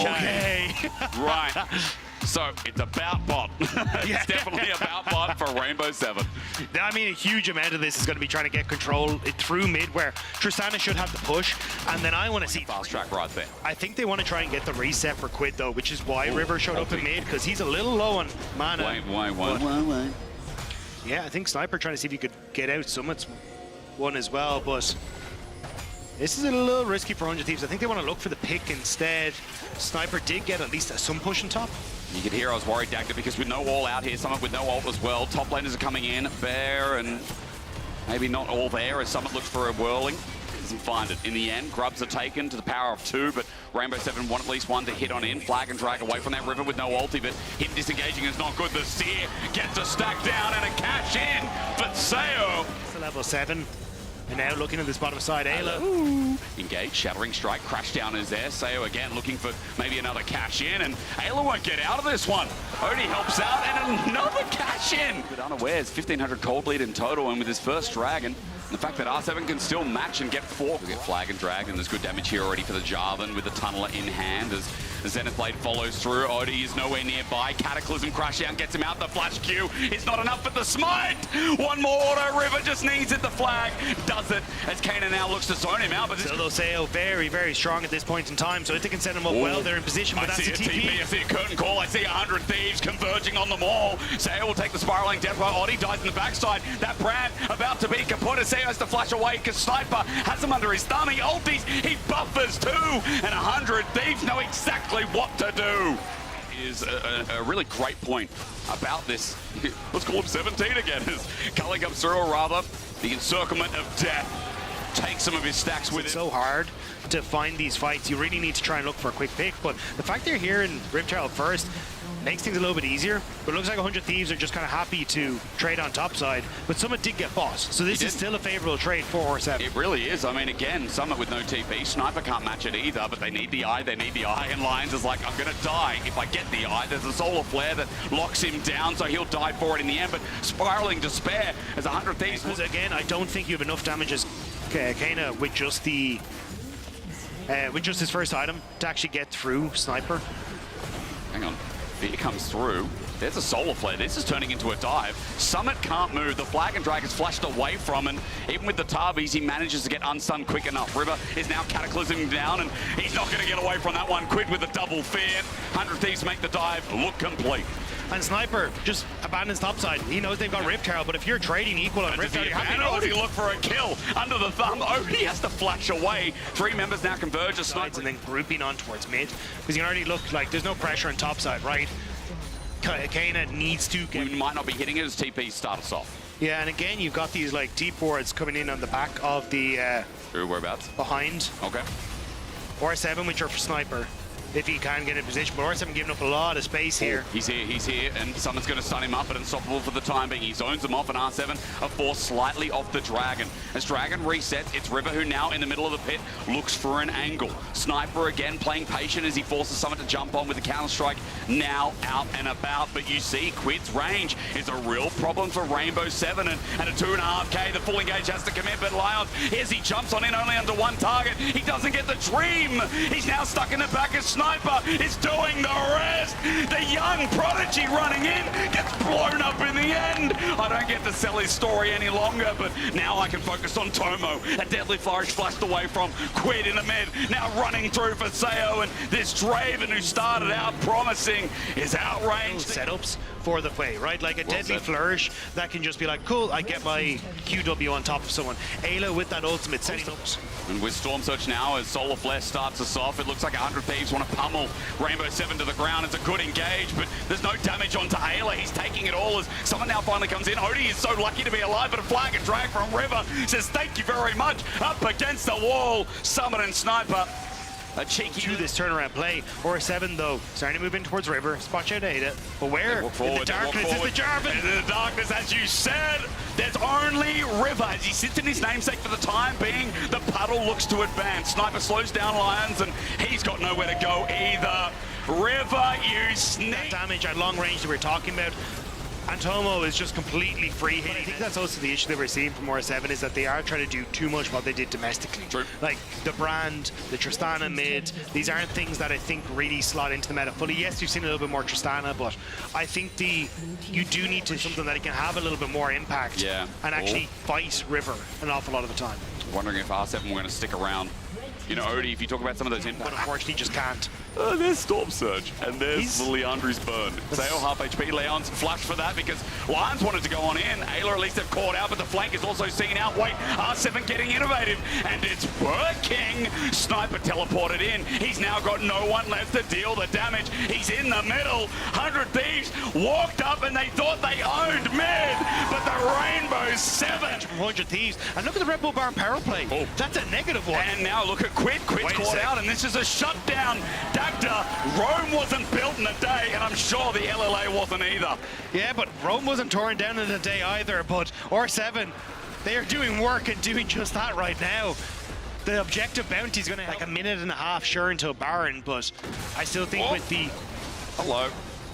Okay. Right. So it's about bot. It's definitely about bot for Rainbow7. I mean, a huge amount of this is going to be trying to get control through mid, where Tristana should have the push, and then I want to see Fast track right there. I think they want to try and get the reset for Quid though, which is why River showed up in mid, because he's a little low on mana. Why? Yeah, I think Sniper trying to see if he could get out Summit's one as well, but this is a little risky for 100 Thieves. I think they want to look for the pick instead. Sniper did get at least some push on top. You could hear I was worried, Dagda, because with no wall out here, Summit with no ult as well. Top laners are coming in, Bear, and maybe not all there as Summit looks for a whirling. Doesn't find it. In the end, grubs are taken to the power of 2, but Rainbow7 want at least one to hit on in. Flag and drag away from that River with no ulti, but him disengaging is not good. The Seer gets a stack down and a cash in, but Sayo. It's a level 7. And now looking at this bottom side, Ayla. Engage, Shattering Strike, crash down is there. Sayo again looking for maybe another cash in, and Ayla won't get out of this one. Odie helps out, and another cash in. But unawares, 1,500 cold lead in total, and with his first dragon, and the fact that R7 can still match and get 4. We get flag and drag, and there's good damage here already for the Jarvan with the Tunneler in hand as the Zenith Blade follows through. Odie is nowhere nearby. Cataclysm crash down, gets him out. The flash Q is not enough, but the smite! One more auto, River just needs it. The flag does it as Kana now looks to zone him out. But Solo Sayo very, very strong at this point in time, so if they can set him up well, they're in position, but that's a TP. I see a curtain call, I see 100 Thieves converging on them all. Sayo will take the spiraling death while Odie dies in the backside. That Brand about to be kaput. Sayo has to flash away because Sniper has him under his thumb. He ulties, he buffers too, and 100 Thieves know exactly what to do. Is a really great point about this. Let's call him 17 again. As Cully comes through, or rather, the encirclement of death takes some of his stacks with it. It's so hard to find these fights. You really need to try and look for a quick pick, but the fact they're here in Ripchild first makes things a little bit easier, but it looks like 100 Thieves are just kind of happy to trade on top side, but Summit did get boss, so this is still a favorable trade for R7. It really is. I mean, again, Summit with no TP. Sniper can't match it either, but they need the eye, and Lions is like, I'm gonna die if I get the eye. There's a solar flare that locks him down, so he'll die for it in the end, but spiraling despair as 100 Thieves. Because again, I don't think you have enough damage as Kana with just the with just his first item to actually get through Sniper. Hang on. Fear comes through. There's a solar flare. This is turning into a dive. Summit can't move. The flag and drag is flashed away from, and even with the Tarbies, he manages to get unstunned quick enough. River is now cataclysming down, and he's not going to get away from that one. Quid with a double fear. 100 Thieves make the dive look complete. And Sniper just abandons topside. He knows they've got Ripcarl, but if you're trading equal on Ripcarl, you have to look for a kill under the thumb. Odie has to flash away. 3 members now converge. And then grouping on towards mid, because you can already look like there's no pressure on topside, right? Kana needs to get... We might not be hitting it as TP start us off. Yeah, and again, you've got these like deep wards coming in on the back of the... whereabouts? Behind. Okay. R7, which are for Sniper, if he can get in position, but R7 giving up a lot of space here. He's here, and someone's going to stun him up, but unstoppable for the time being. He zones them off, and R7 are forced slightly off the Dragon. As Dragon resets, it's River who now in the middle of the pit looks for an angle. Sniper again playing patient as he forces someone to jump on with the counter-strike now out and about, but you see Quid's range is a real problem for Rainbow7, and a 2.5k, the full engage has to commit, but Lions, here's he jumps on in only under one target. He doesn't get the dream. He's now stuck in the back of Sniper is doing the rest. The young prodigy running in gets blown up in the end. I don't get to sell his story any longer, but now I can focus on Tomo. A deadly flourish flashed away from Quid in the mid. Now running through for Sayo, and this Draven who started out promising is outraged. Setups for the play, right? Like a deadly flourish that can just be like, cool, I get my QW on top of someone. Ayla with that ultimate setting up. And with Storm Surge now, as Solar Flare starts us off, it looks like 100 Thieves want to pummel Rainbow7 to the ground. It's a good engage, but there's no damage onto Ayla. He's taking it all as someone now finally comes in. Odie is so lucky to be alive, but a flag and drag from River says thank you very much. Up against the wall, Summit and Sniper. A cheeky to this turnaround play. R7 though, starting to move in towards River. Spot out Ada. But where? In the darkness is the Jarvan. In the darkness, as you said, there's only River. As he sits in his namesake for the time being, the puddle looks to advance. Sniper slows down Lions, and he's got nowhere to go either. River, you sneak. Damage at long range that we're talking about. And Tomo is just completely free hit. I think that's also the issue that we're seeing from R7 is that they are trying to do too much what they did domestically. True. Like the brand, the Tristana mid, these aren't things that I think really slot into the meta fully. Yes, you've seen a little bit more Tristana, but I think you do need to something that it can have a little bit more impact and actually fight River an awful lot of the time. Wondering if R7 were going to stick around. You know, Odie, if you talk about some of those impacts. But unfortunately, just can't. There's Storm Surge, and there's Leandri's burn. Sayo half HP, Leon's flushed for that because Lions wanted to go on in. Ayla at least have caught out, but the flank is also seen out. Wait, R7 getting innovative, and it's working. Sniper teleported in. He's now got no one left to deal the damage. He's in the middle. 100 Thieves walked up, and they thought they owned mid, but the Rainbow7. 100 Thieves, and look at the Red Bull Bar power play. Oh. That's a negative one. And now look at Quid. Quid's caught out, and this is a shutdown. Dagda, Rome wasn't built in a day, and I'm sure the LLA wasn't either. Yeah, but Rome wasn't torn down in a day either, but R7, they are doing work and doing just that right now. The objective bounty is going to like a minute and a half, sure, until Baron, but I still think with the... Hello.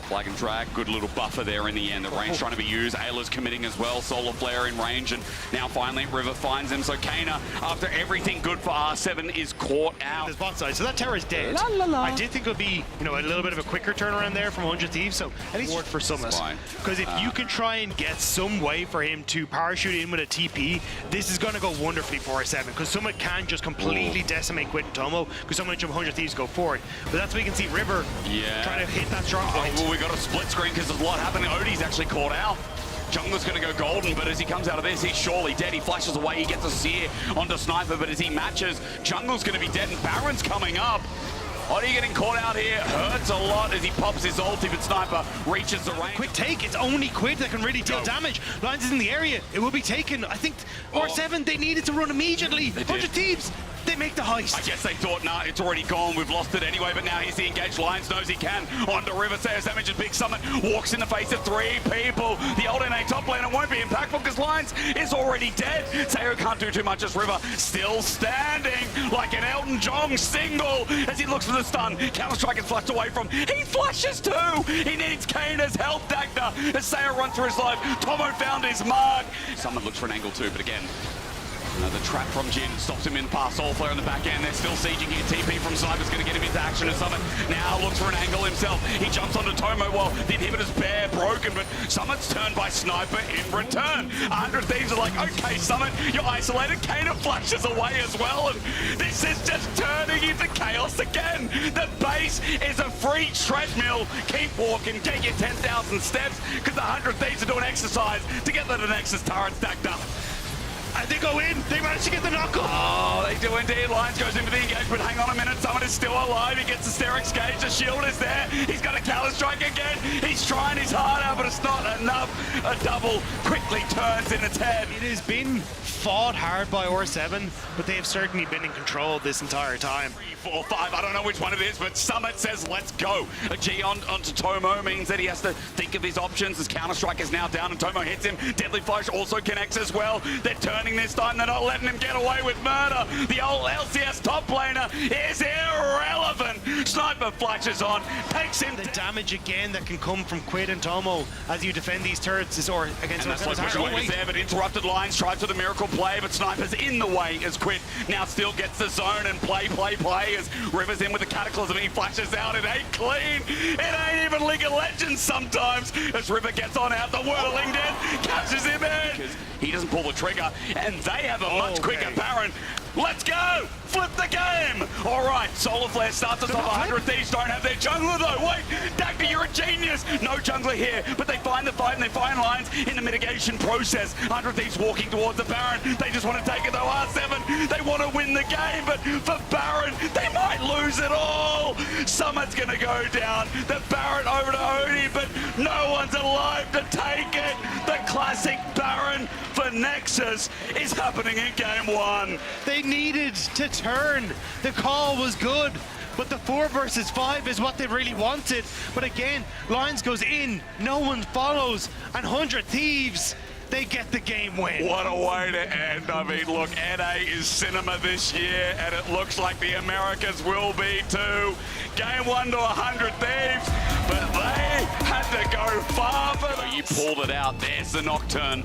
Flag and drag, good little buffer there in the end. The range trying to be used. Ayla's committing as well. Solar Flare in range, and now finally River finds him. So Kana, after everything good for R7, is caught out. This bot side, so that tower is dead. La, la, la. I did think it would be, you know, a little bit of a quicker turnaround there from 100 Thieves, so at least work for Summit. Because if you can try and get some way for him to parachute in with a TP, this is going to go wonderfully for R7, because Summit can just completely decimate Quid and Tomo, because so many of 100 Thieves go forward. But that's where you can see River trying to hit that strong point. Well, we got a split screen because there's a lot happening. Odie's actually caught out. Jungler's going to go golden, but as he comes out of this, he's surely dead. He flashes away, he gets a sear onto Sniper, but as he matches, Jungler's going to be dead, and Baron's coming up. Odie getting caught out here hurts a lot as he pops his ulti, but Sniper reaches the range. Quick take, it's only Quid that can really deal damage. Lions is in the area, it will be taken. I think R7, they needed to run immediately. 100 Thieves, they make the heist. I guess they thought, nah, it's already gone, we've lost it anyway, but now he's the engaged. Lions knows he can. Onto River, Sayers damage and Big Summit, walks in the face of 3 people. The old NA top laner won't be impactful because Lions is already dead. Sayo can't do too much as River still standing like an Elton John single as he looks for the stun. Counter-Strike is flushed away from. He flashes too! He needs Kana's help, Dagda, as Sayo runs for his life. Tomo found his mark. Summit looks for an angle too, but again, the trap from Jin stops him in past Soul Flare in the back end. They're still sieging here. TP from Sniper's going to get him into action, and Summit now looks for an angle himself. He jumps onto Tomo while the inhibitor's bare broken, but Summit's turned by Sniper in return. 100 Thieves are like, okay, Summit, you're isolated. Kana flashes away as well, and this is just turning into chaos again. The base is a free treadmill. Keep walking, get your 10,000 steps, because the 100 Thieves are doing exercise to get the Nexus turret stacked up. And they go in, they manage to get the knock-off. Oh, they do indeed. Lions goes in for the engagement. Hang on a minute, Summit is still alive. He gets the Sterix gauge, the shield is there. He's got a Counter-Strike again. He's trying his hard out, but it's not enough. A double quickly turns in its head. It has been fought hard by R7, but they have certainly been in control this entire time. 3, 4, 5, I don't know which one it is, but Summit says, let's go. A G onto Tomo means that he has to think of his options as Counter-Strike is now down and Tomo hits him. Deadly Flash also connects as well. They're turning this time. They're not letting him get away with murder. The old LCS top laner is irrelevant. Sniper flashes on, takes him. The damage again that can come from Quid and Tomo as you defend these turrets is or against R7 there, but interrupted Lions tried for the miracle play, but Sniper's in the way as Quid now still gets the zone and play as River's in with the Cataclysm. He flashes out. It ain't clean. It ain't even League of Legends sometimes as River gets on out. The Whirling Dead catches him in. Because he doesn't pull the trigger, and they have a much quicker Baron. Let's go! Flip the game! All right, Solar Flare starts us off. 100 Thieves don't have their jungler though. Wait, Dagda, you're a genius! No jungler here, but they find the fight and they find Lions in the mitigation process. 100 Thieves walking towards the Baron. They just want to take it though. R7, they want to win the game, but for Baron, they might lose it all. Summit's gonna go down. The Baron over to Odie, but no one's alive to take it. The classic Baron for Nexus is happening in game 1. They needed to turn. The call was good, but the 4 versus 5 is what they really wanted. But again, Lions goes in, no one follows, and 100 Thieves, they get the game win. What a way to end. I mean, look, NA is cinema this year, and it looks like the Americas will be too. Game 1 to 100 Thieves, but they had had to go far, but you pulled it out. There's the Nocturne.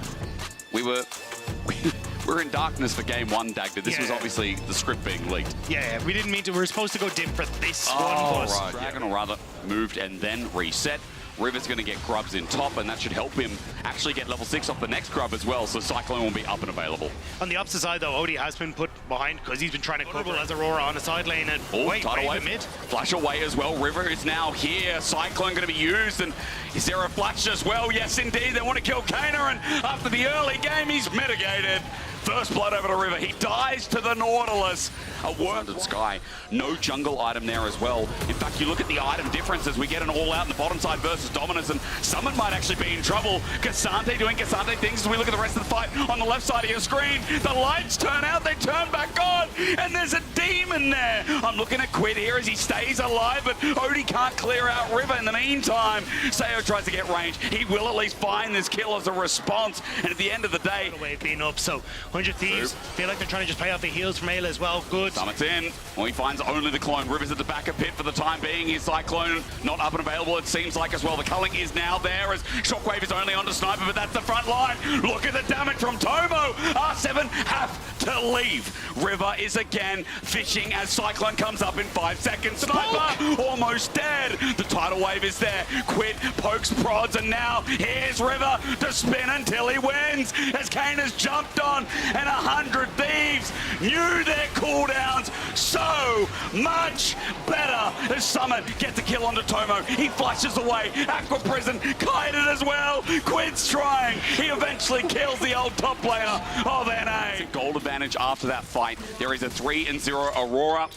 We're in darkness for game one, Dagda. This was obviously the script being leaked. Yeah, we didn't mean to. We were supposed to go dim for this one. Right. Dragon, or rather, moved and then reset. River's going to get grubs in top, and that should help him actually get level 6 off the next grub as well, so Cyclone will be up and available. On the opposite side, though, Odie has been put behind because he's been trying to cover as Aurora on the side lane. And tidal wave. Mid. Flash away as well. River is now here. Cyclone going to be used, and is there a flash as well? Yes, indeed. They want to kill Kana, and after the early game, he's mitigated. First blood over to River. He dies to the Nautilus. A Wormed Sky. No jungle item there as well. In fact, you look at the item differences. We get an all-out in the bottom side versus Dominus, and Summit might actually be in trouble. Cassante doing Cassante things as we look at the rest of the fight. On the left side of your screen, the lights turn out, they turn back on, and there's a demon there. I'm looking at Quid here as he stays alive, but Odie can't clear out River. In the meantime, Sayo tries to get range. He will at least find this kill as a response, and at the end of the day... being up, so 100 Thieves feel like they're trying to just play off the heels from Ayla as well. Good. Summit's in. Well, he finds only the clone. River's at the back of pit for the time being. His Cyclone not up and available, it seems like as well. The culling is now there as Shockwave is only onto Sniper, but that's the front line. Look at the damage from Tomo. R7 have to leave. River is again fishing as Cyclone comes up in 5 seconds. Sniper almost dead. The tidal wave is there. Quid pokes, prods, and now here's River to spin until he wins as Kane has jumped on, and 100 Thieves knew their cooldowns so much better as Summit gets a kill onto Tomo. He flushes away. Aqua Prison kited as well. Quid's trying. He eventually kills the old top player of NA. Gold advantage after that fight. There is a 3-0 Aurora.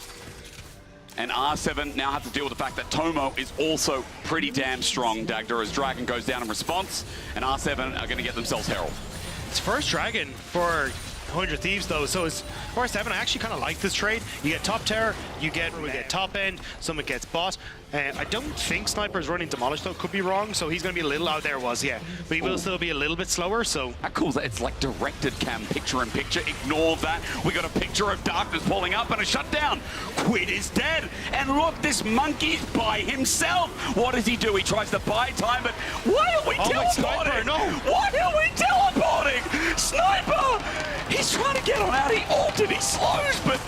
And R7 now have to deal with the fact that Tomo is also pretty damn strong, Dagda, as Dragon goes down in response, and R7 are going to get themselves Herald. It's first Dragon for 100 Thieves, though, so it's R7. I actually kind of like this trade. You get top tower, we get top end, Summit gets bot. I don't think Sniper is running Demolish, though. Could be wrong, so he's going to be a little out there, but he will still be a little bit slower, so... That cool. It's like directed cam, picture-in-picture. Ignore that. We got a picture of darkness pulling up and a shutdown. Quid is dead. And look, this monkey's by himself. What does he do? He tries to buy time, but why are we teleporting? Sniper, no. Why are we teleporting? Sniper! He's trying to get on out. He ulted, he slows, but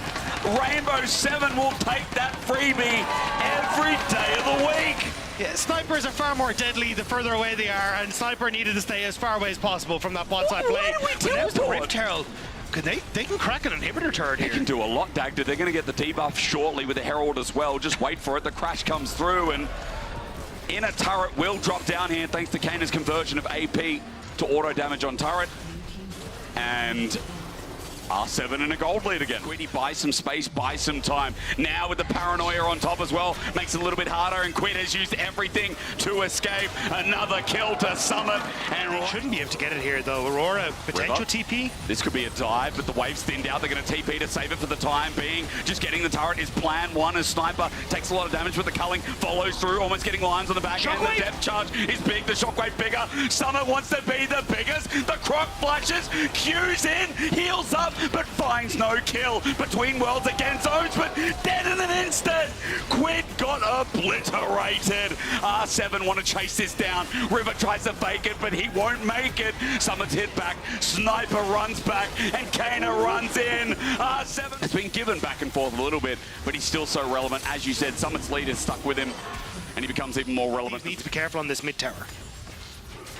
Rainbow7 will take that freebie every day of the week. Yeah, Snipers are far more deadly the further away they are, and Sniper needed to stay as far away as possible from that bot side play. But now the Rift Herald, they can crack an inhibitor turret here. They can do a lot, Dagda. They're going to get the debuff shortly with the Herald as well. Just wait for it. The crash comes through, and inner turret will drop down here thanks to Kana's conversion of AP to auto damage on turret. And R7 in a gold lead again. Quid buys some space, buys some time. Now with the paranoia on top as well, makes it a little bit harder, and Quid has used everything to escape. Another kill to Summit. And shouldn't be able to get it here, though. Aurora, potential River. TP. This could be a dive, but the wave's thinned out. They're going to TP to save it for the time being. Just getting the turret is plan one as Sniper takes a lot of damage with the culling, follows through, almost getting lines on the back end. The depth charge is big, the shockwave bigger. Summit wants to be the biggest. The croc flashes, Q's in, heals up, but finds no kill. Between worlds again, zones, but dead in an instant. Quid got obliterated. R7 want to chase this down. River tries to fake it, but he won't make it. Summit's hit back. Sniper runs back, and Kana runs in. R7 has been given back and forth a little bit, but he's still so relevant. As you said, Summit's lead is stuck with him, and he becomes even more relevant. He needs to be careful on this mid tower.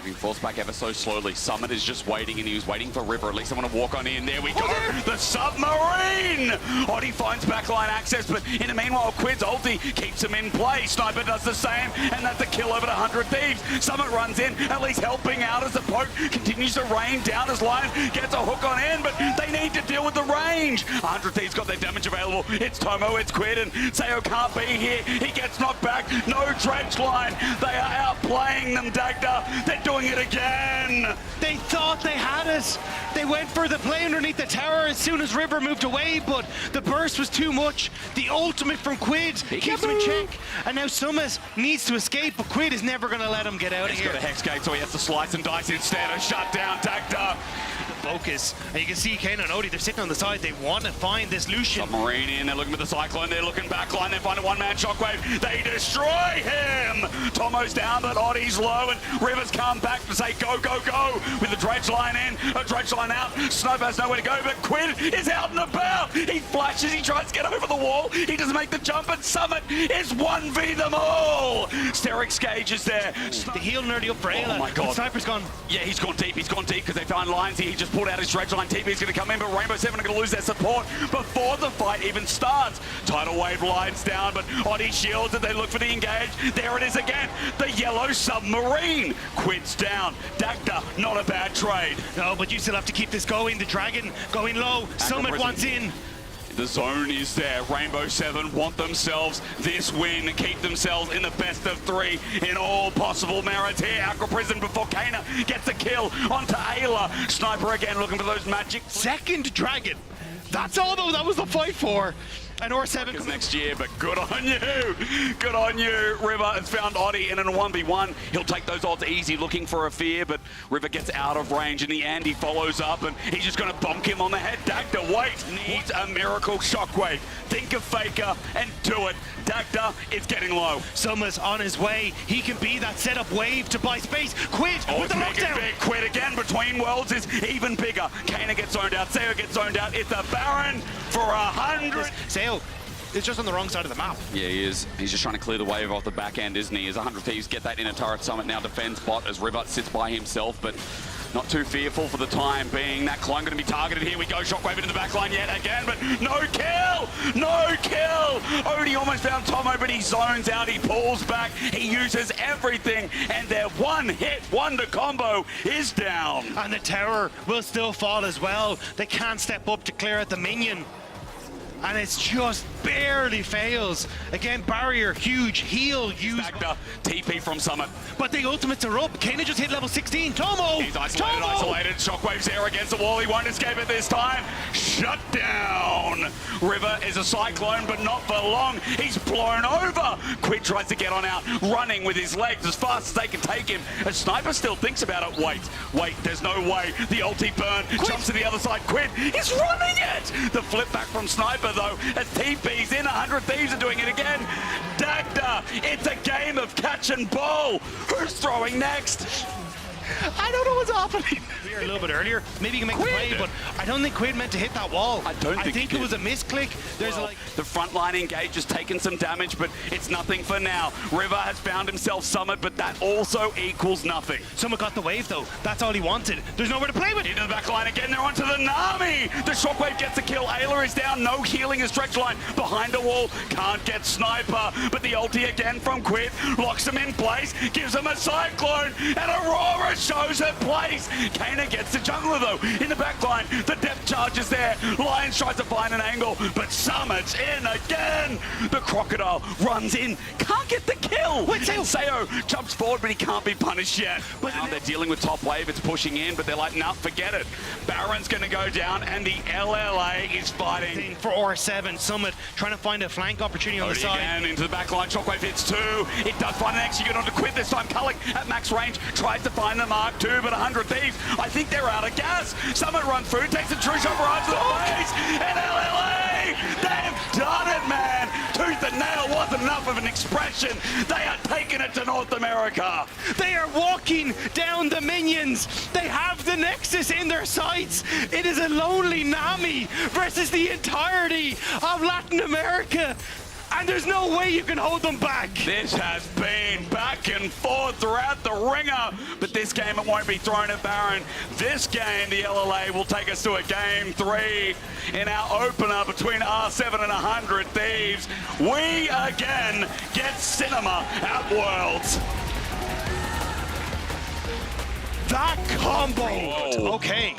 Being forced back ever so slowly. Summit is just waiting, and he was waiting for River. At least I want to walk on in. There we go. The submarine! Oddie finds backline access, but in the meanwhile, Quid's ulti keeps him in play. Sniper does the same, and that's a kill over 100 Thieves. Summit runs in, at least helping out as the poke continues to rain down as Lion gets a hook on in, but they need to deal with the range. 100 Thieves got their damage available. It's Tomo, it's Quid, and Sayo can't be here. He gets knocked back. No dredge line. They are outplaying them, Dagda. They're doing it again. They thought they had it. They went for the play underneath the tower as soon as River moved away, but the burst was too much. The ultimate from Quid keeps him in check, and now Summit needs to escape, but Quid is never going to let him get out of here. He's got a Hex Gate, so he has to slice and dice instead. A shutdown, Dagda. focus. And you can see Kane and Odie, they're sitting on the side. They want to find this Lucian. Submarine in, they're looking for the Cyclone, they're looking backline, they find a one-man Shockwave, they destroy him! Tomo's down, but Odie's low, and Rivers come back to say go, go, go, with the dredge line in, a dredge line out, Sniper has nowhere to go, but Quinn is out and about! He flashes, he tries to get over the wall, he doesn't make the jump, and Summit is 1v them all! Sterix Gage is there. The heal nearly up for Ayla. Oh my God. Sniper's gone. Yeah, he's gone deep because they found lines here. He just pulled out his dredge line. TP's going to come in, but Rainbow7 are going to lose their support before the fight even starts. Tidal wave lines down, but Oddie shields and they look for the engage. There it is again. The yellow submarine. Quid's down. Dagda, not a bad trade. No, but you still have to keep this going. The Dragon going low. Summit wants in. The zone is there. Rainbow7 want themselves this win, keep themselves in the best of 3 in all possible merits here. Aqua Prison before Kana gets a kill onto Ayla. Sniper again looking for those magic. Second Dragon. That's all though, that was the fight for. And R7 next year, but good on you. Good on you. River has found Oddie in a 1v1. He'll take those odds easy, looking for a fear, but River gets out of range. In the end, he follows up, and he's just going to bonk him on the head. Dagda, wait, needs a miracle Shockwave. Think of Faker and do it. Dagda is getting low. Summer's on his way. He can be that setup wave to buy space. Quid with the lockdown. Big. Quid again between worlds is even bigger. Kana gets zoned out. Sayo gets zoned out. It's a Baron for 100. Sayo is just on the wrong side of the map. Yeah, he is. He's just trying to clear the wave off the back end, isn't he? As 100 Thieves get that inner turret, Summit now defends bot as River sits by himself, but not too fearful for the time being. That clone going to be targeted. Here we go. Shockwave into the back line yet again, but no kill! No kill! Odie almost found Tomo, but he zones out. He pulls back. He uses everything, and their one-hit wonder combo is down. And the tower will still fall as well. They can't step up to clear out the minion. And it's just barely fails. Again, barrier, huge, heal, use. Dagda, TP from Summit. But the ultimates are up. Kana just hit level 16. Tomo! He's isolated. Shockwave's there against the wall. He won't escape it this time. Shut down. River is a cyclone, but not for long. He's blown over. Quid tries to get on out, running with his legs as fast as they can take him. A Sniper still thinks about it. Wait, there's no way. The ulti burn, jumps to the other side. Quid is running it. The flip back from Sniper, though, as TP's in. 100 Thieves are doing it again. Dagda, it's a game of catch and ball. Who's throwing next? I don't know what's happening. A little bit earlier, maybe you can make the play, but I don't think Quid meant to hit that wall. I think it was a misclick. There's like the front line engage has taken some damage, but it's nothing for now. River has found himself Summit, but that also equals nothing. Someone got the wave though. That's all he wanted. There's nowhere to play with. Into the back line again. They're onto the Nami. The Shockwave gets a kill. Ayla is down. No healing. A stretch line behind a wall. Can't get Sniper, but the ulti again from Quid locks him in place. Gives him a cyclone, and Aurora shows her place. Kana gets the jungler though in the back line. The depth charge is there. Lions tries to find an angle, but Summit's in again. The Crocodile runs in, can't get the kill. Wait, Sayo jumps forward, but he can't be punished yet. But now they're dealing with top wave. It's pushing in, but they're like, nah, forget it. Baron's going to go down, and the LLA is fighting for R7. Summit trying to find a flank opportunity on the side. Again into the back line. Shockwave hits 2. It does find an execute onto Quid this time. Cullick at max range tries to find the Mark 2, but 100 Thieves, I think they're out of gas. Summit runs through, takes a true shot right to the face, and LLA, they've done it, man. Tooth and nail wasn't enough of an expression. They are taking it to North America. They are walking down the minions. They have the Nexus in their sights. It is a lonely Nami versus the entirety of Latin America. And there's no way you can hold them back. This has been back and forth throughout the ringer, but this game it won't be thrown at Baron. This game, the LLA will take us to a game 3 in our opener between R7 and 100 Thieves. We again get cinema at Worlds. That combo. Whoa. Okay.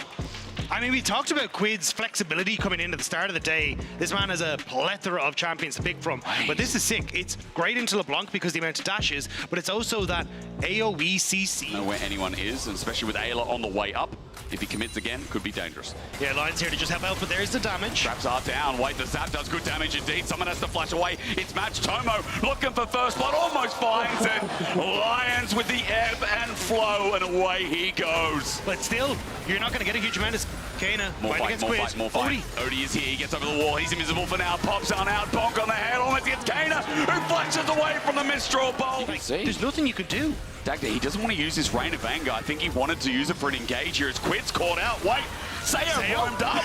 I mean, we talked about Quid's flexibility coming into the start of the day. This man has a plethora of champions to pick from. But this is sick. It's great into LeBlanc because the amount of dashes, but it's also that AoE CC. Know where anyone is, and especially with Ayla on the way up. If he commits again, could be dangerous. Yeah, Lions here to just help out, but there's the damage. Traps are down. Wait, the zap does good damage indeed. Someone has to flash away. It's Match Tomo looking for first blood, almost finds it. Lions with the ebb and flow, and away he goes. But still, you're not going to get a huge amount of Kana. More fight, more fight. Odie is here. He gets over the wall. He's invisible for now. Pops on out. Bonk on the head. Almost gets Kana, who flashes away from the Mistral Bolt. There's nothing you can do. Dagda, he doesn't want to use his Rain of Anger. I think he wanted to use it for an engage here. His Quid's caught out. Wait, Sayo roamed up.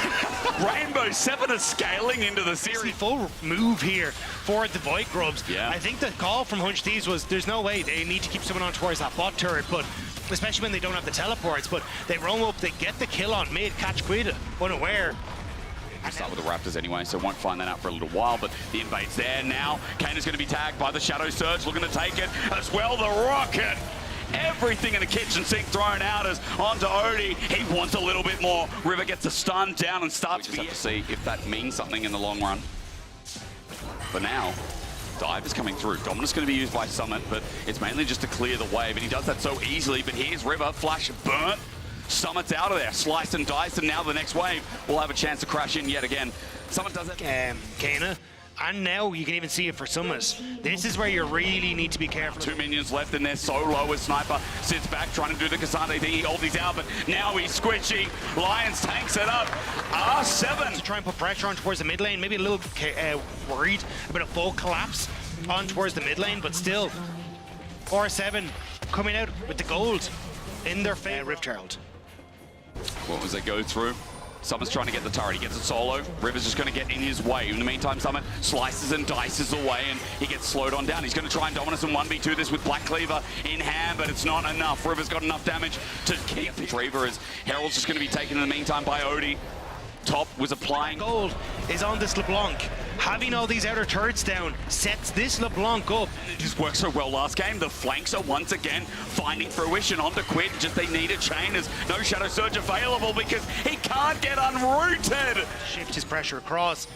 Rainbow7 is scaling into the series. The full move here for the Void Grubs. Yeah. I think the call from Hunch Thieves was there's no way they need to keep someone on towards that bot turret, but especially when they don't have the teleports, but they roam up, they get the kill on mid, catch Quid unaware. Start with the Raptors anyway, so won't find that out for a little while, but the invade's there now. Kana's going to be tagged by the Shadow Surge, looking to take it as well. The Rocket, everything in the kitchen sink thrown out as onto Odie. He wants a little bit more. River gets a stun down and starts. We just have to see if that means something in the long run. For now, Dive is coming through. Dominus going to be used by Summit, but it's mainly just to clear the wave, and he does that so easily. But here's River, flash burnt. Summit's out of there, sliced and diced, and now the next wave will have a chance to crash in yet again. Summit does it. Kana, and now you can even see it for Summit. This is where you really need to be careful. 2 minions left in there, so low as Sniper sits back trying to do the Cassandra thing. He holds these out, but now he's squishy. Lions tanks it up. R7 to try and put pressure on towards the mid lane, maybe a little worried about a full collapse on towards the mid lane, but still, R7 coming out with the gold in their favor. Rift Herald. What was they go through? Summit's trying to get the turret. He gets it solo. River's just going to get in his way. In the meantime, Summit slices and dices away, and he gets slowed on down. He's going to try and Dominus and 1v2 this with Black Cleaver in hand, but it's not enough. River's got enough damage to keep the Reaver, as Herald's just going to be taken in the meantime by Odie. Top was applying. Gold is on this LeBlanc. Having all these outer turrets down sets this LeBlanc up. It just worked so well last game. The flanks are once again finding fruition onto Quid. Just they need a chain. There's no Shadow Surge available because he can't get unrooted. Shift his pressure across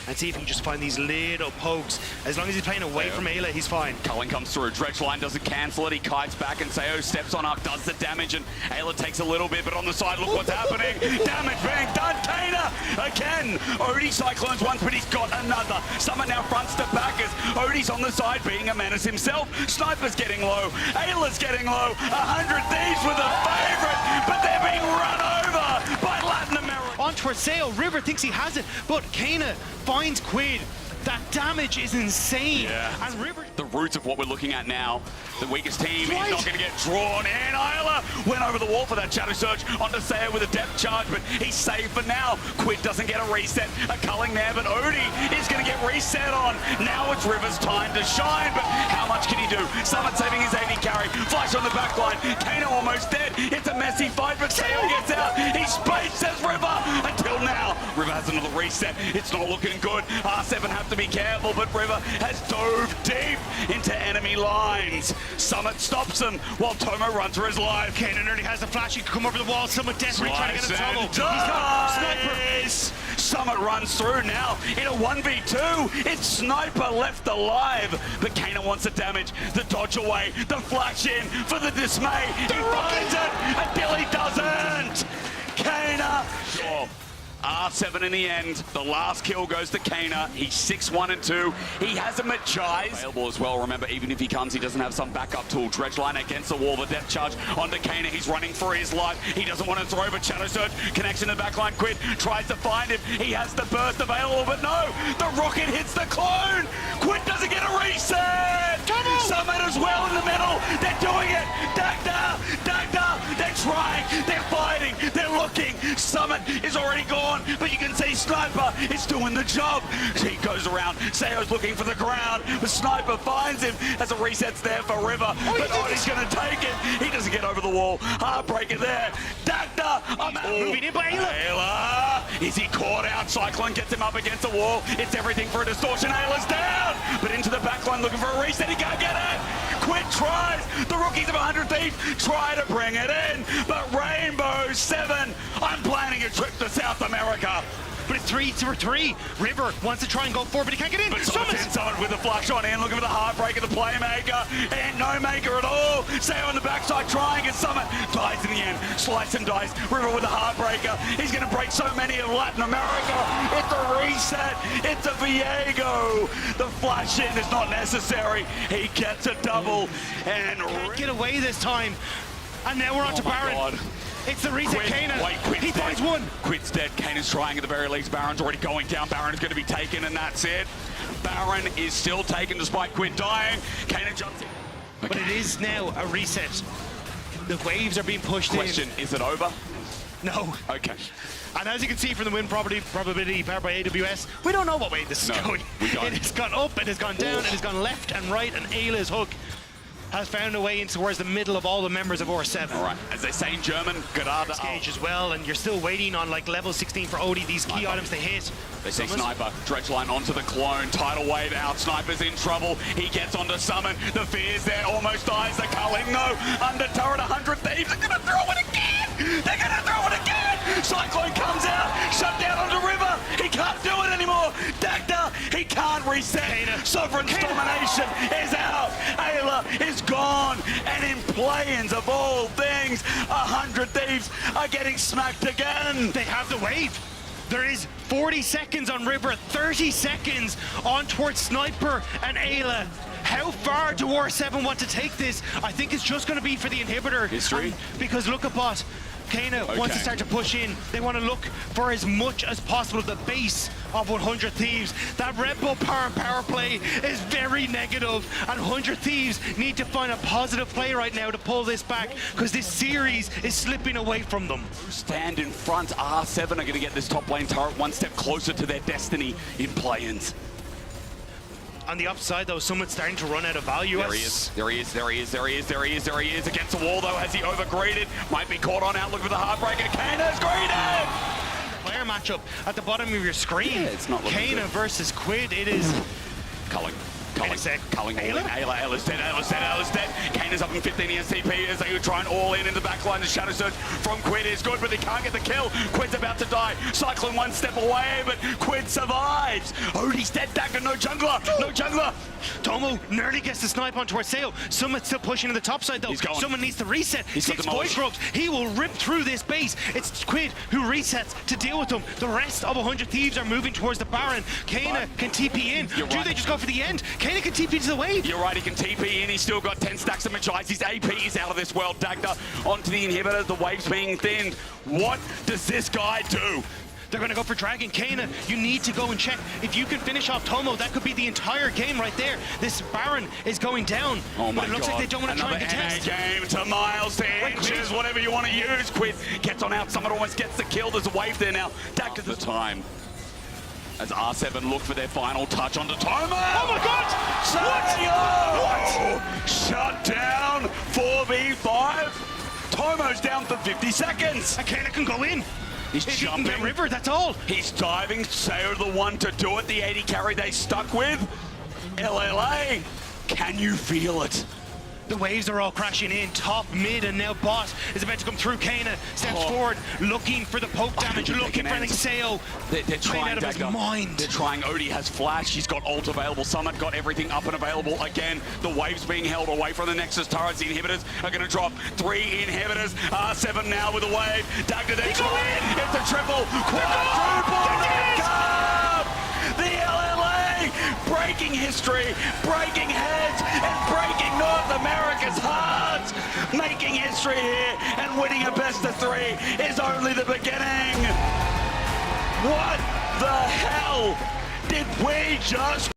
and see if he can just find these little pokes. As long as he's playing away from Ayla, he's fine. Cullen comes through. Dredge line doesn't cancel it. He kites back, and Sayo steps on Arc, does the damage, and Ayla takes a little bit, but on the side, look what's happening. Damage being done. Kana again. Odie cyclones once, but he's got another. Summit now fronts to back as Odie's on the side being a menace himself. Sniper's getting low. Ayla's getting low. 100 Thieves with a favorite, but they're being run over by Latin America. On towards Sayo. River thinks he has it, but Kana finds Quid. That damage is insane. Yeah. And River... The roots of what we're looking at now. The weakest team is not going to get drawn in. Ayla went over the wall for that Shadow Surge onto Sayo with a depth charge, but he's saved for now. Quid doesn't get a reset. A culling there, but Odie is going to get reset on. Now it's River's time to shine, but how much can he do? Summit saving his AD carry. Flash on the back line. Kano almost dead. It's a messy fight, but Sayo gets out. He spates as River until now. River has another reset. It's not looking good. R7 have to be careful, but River has dove deep into enemy lines. Summit stops him while Tomo runs for his life. Kana nearly has the flash. He can come over the wall. Summit desperate trying to get in trouble. He's got Sniper. Summit runs through now in a 1v2. It's Sniper left alive, but Kana wants the damage, the dodge away, the flash in for the dismay. He finds it until he doesn't. Kana. Oh. R7 in the end. The last kill goes to Kana. He's 6-1-2. He has a Machais available as well. Remember, even if he comes, he doesn't have some backup tool. Dredge line against the wall. The depth charge onto Kana. He's running for his life. He doesn't want to throw, but Shadow Surge connection to the backline. Quid tries to find him. He has the burst available, but no. The rocket hits the clone. Quid doesn't get a reset. Summit as well in the middle. They're doing it. Dagda. They're trying. They're fighting. They're looking. Summit is already gone, but you can see Sniper is doing the job. He goes around. Sayo's looking for the ground, but Sniper finds him as a reset's there for River. But Odie's going to take it. He doesn't get over the wall. Heartbreaker there. Dagda. Moving in by Ayla. Is he caught out? Cyclone gets him up against the wall. It's everything for a distortion. Ayla's down, but into the backline looking for a reset. He can't get it. Quid tries. The rookies of 100 Thieves try to bring it in, but Rainbow7, I'm planning a trip to South America. But it's 3-3. River wants to try and go forward, but he can't get in. But Summit with the flash on in, looking for the heartbreaker, the playmaker, and no maker at all. Stay on the backside, trying, and Summit dies in the end. Slice and dice. River with the heartbreaker. He's going to break so many of Latin America. It's a reset. It's a Viego. The flash in is not necessary. He gets a double, and can't get away this time. And now we're on to Baron. God. It's the reset. Kana. He finds one. Quid's dead. Kana's trying at the very least. Baron's already going down. Baron is going to be taken, and that's it. Baron is still taken despite Quid dying. Kana jumps in. But it is now a reset. The waves are being pushed Question, is it over? No. Okay. And as you can see from the win probability powered by AWS, we don't know what way this is going. We don't. It has gone up, it has gone down, it has gone left and right, and Ayla's hook has found a way in towards the middle of all the members of R7. All right, as they say in German, gerade Stage as well, and you're still waiting on like level 16 for Odie, these key items to hit. They see Sniper, dredge line onto the clone, tidal wave out, Sniper's in trouble, he gets onto Summon, the fear's there, almost dies, the culling, no, under turret, 100 Thieves, they're gonna throw it again! They're gonna throw it again! Cyclone comes out, shut down onto River, he can't do it anymore, Dagda, he can't reset, Sovereign's domination is out, Ayla is gone, and in play-ins of all things, 100 Thieves are getting smacked again. They have the wave. There is 40 seconds on River, 30 seconds on towards Sniper and Ayla. How far do R7 want to take this? I think it's just going to be for the inhibitor. History? Because look at bot. Kana wants to start to push in. They want to look for as much as possible the base of 100 Thieves. That Red Bull power play is very negative, and 100 Thieves need to find a positive play right now to pull this back, because this series is slipping away from them. Stand in front, R7 are going to get this top lane turret one step closer to their destiny in play-ins. On the upside, though, Summit's starting to run out of value. There he is against the wall, though, as he overgreeded. Might be caught on out, look for the heartbreaker. Kana's greeted! Player matchup at the bottom of your screen. Yeah, it's not looking Kana good. versus Quid. It is Culling all in. Ayla's dead. Kana's up in 15 ESCP as they try and all in the back line. The Shadow Surge from Quid is good, but they can't get the kill. Quid's about to die. Cyclone one step away, but Quid survives. Odie's dead, Dagger, no jungler. Tomo nearly gets the snipe on towards Sale. Summit's still pushing to the top side, though. Someone needs to reset. He's 6 voice ropes. He will rip through this base. It's Quid who resets to deal with them. The rest of 100 Thieves are moving towards the Baron. Kana can TP in. Do they just go for the end? Kana can TP to the wave. You're right, he can TP in. He's still got 10 stacks of Magi's. His AP is out of this world. Dagda onto the inhibitor. The wave's being thinned. What does this guy do? They're going to go for Dragon. Kana, you need to go and check. If you can finish off Tomo, that could be the entire game right there. This Baron is going down. Oh my but it looks God. like they don't want to try and contest. Game to Miles, to inches, whatever you want to use. Quid gets on out. Someone almost gets the kill. There's a wave there now. Dagda the time. As R7 look for their final touch onto Tomo. Oh my God! What? Shut down 4v5. Tomo's down for 50 seconds. And Kana can go in. He's if jumping. He can get River, that's all. He's diving. Sayo the one to do it. The 80 carry they stuck with. LLA, can you feel it? The waves are all crashing in, top, mid, and now bot is about to come through. Kana steps forward, looking for the poke damage, looking for Sayo. They're trying out of his mind. They're trying. Odie has flash. He's got ult available. Summit got everything up and available again. The waves being held away from the Nexus turrets. The inhibitors are going to drop 3 inhibitors. R7 now with a wave. Dagda there. It's a triple. Quadruple. The LLA breaking history, breaking heads, and breaking North America's hearts. Making history here and winning a best of 3 is only the beginning. What the hell did we just